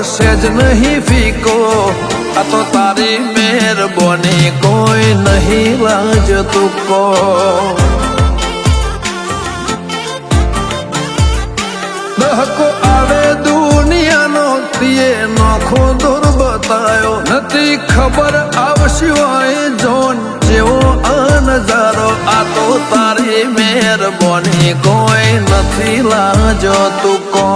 સેજ નહીં ફીકો આ તો તારી મહેરબાની કોઈ નહીં લાજ તુકો દહકો આવે દુનિયાનો તીએ નોખો દૂર બતાયો નથી ખબર આવશે હોય જોન જેવો આ નજારો આ તો તારી મહેરબાની કોઈ નથી લાજો તુકો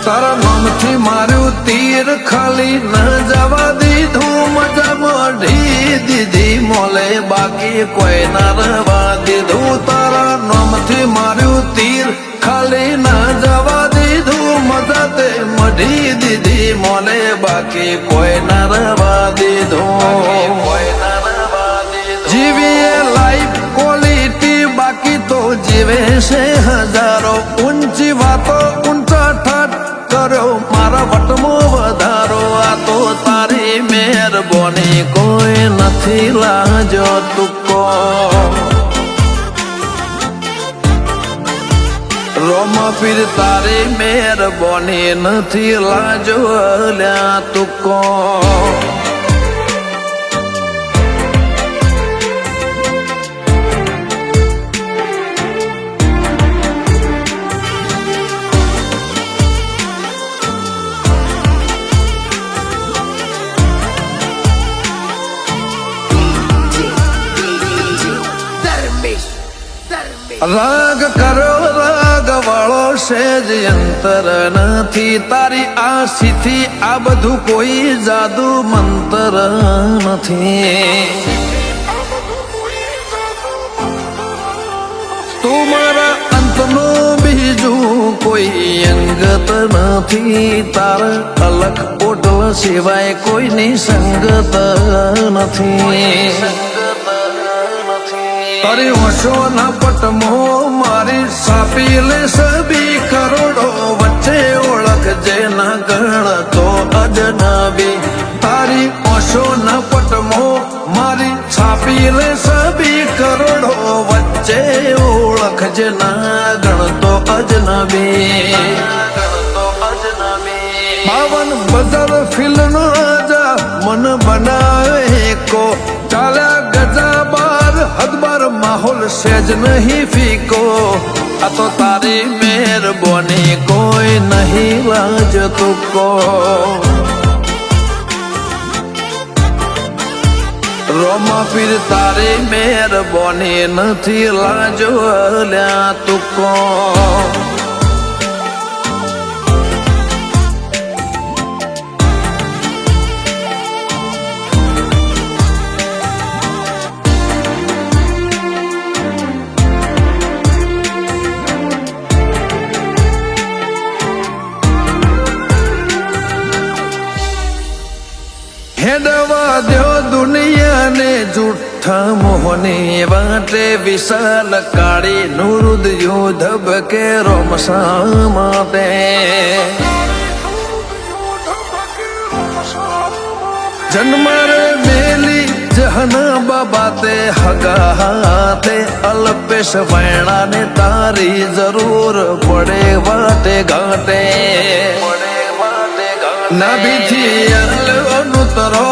તારા નામથી માર્યું તીર ખાલી ન જવા દીધું મજા મઢી દીધી મોલે બાકી કોઈ ના રવા દીધું તારા નામથી માર્યું તીર ખાલી ન જવા દીધું મજા તે મઢી દીધી મોલે બાકી કોઈ ના રવા દીધું જીવીએ લાઈફ ક્વોલિટી બાકી તો જીવે છે હજારો ઊંચી વાતો ઊંચા ઠાઠ કર્યો મારા વટમાં વધારો આ તો તારી મહેરબાની કોઈ નથી લાજો તુકો રોમા પીર તારી મહેરબાની નથી લાજો લ્યા તુકો રાગ કરો રાગ વાળો સેજ અંતર નથી તારી આશીથી આ બધું કોઈ જાદુ મંતર નથી તું મારા અંતનો બીજું કોઈ અંગત નથી તારા અલગ ઓટલ સિવાય કોઈની સંગત નથી તારી હોશો ના પટમો મારી સાપી લે સબી કરોડો વચ્ચે ઓળખ જે ના ગણતો અજનબી તારી હોશો ના પટમો મારી છાપી લે સબી કરોડો વચ્ચે ઓળખ જે ના ગણતો અજનબી બાવન બજાર ફિલ્મ રાજા મન બનાવે કો ચાલ્યા ગજા બાર હદબાર માહોલ સેજ નહીં ફીકો આ તો તારી મહેરબાની કોઈ નહીં લાજ તુકો રોમા પીર તારી મહેરબાની નથી લાજો લ્યા તુકો હેડવા દો દુનિયાને જૂઠા મોહની વાટે વિશાલ કાળી નુરુદ યુદ્ધ બકે રોમસા માટે જન્મરે મેલી જહના બાબાતે હગા હાથે અલ્પેશ વૈણાને તારી જરૂર પડે વાટે ઘાટે નભીથી અલવાનું તરો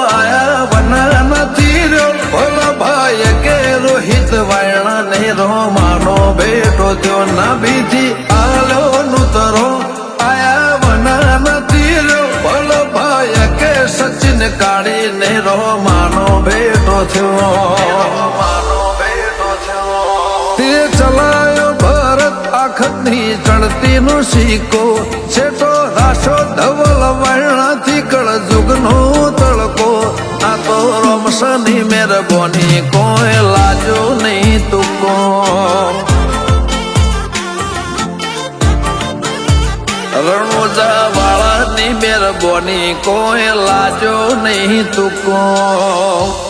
આયા વના નથી રહ્યો ભોલા ભાઈ કે રોહિત વાયણા ને રોમાનો બેટો થયો નભીથી અલવાનું તરો આયા વના નથી રહ્યો ભોલા ભાઈ કે સચિન કાળી ને રોમાનો બેટો થયો તે ચલાયો ભરત આખતની ચડતી નો સિક્કો છેટો રાશો ધવલ વર્ણાથી કળ જુગનો તળકો આ તો રોમસની મહેરબાની કોઈ લાજો નહીં તુકો રણોજા વાળાની મહેરબાની કોઈ લાજો નહીં તુકો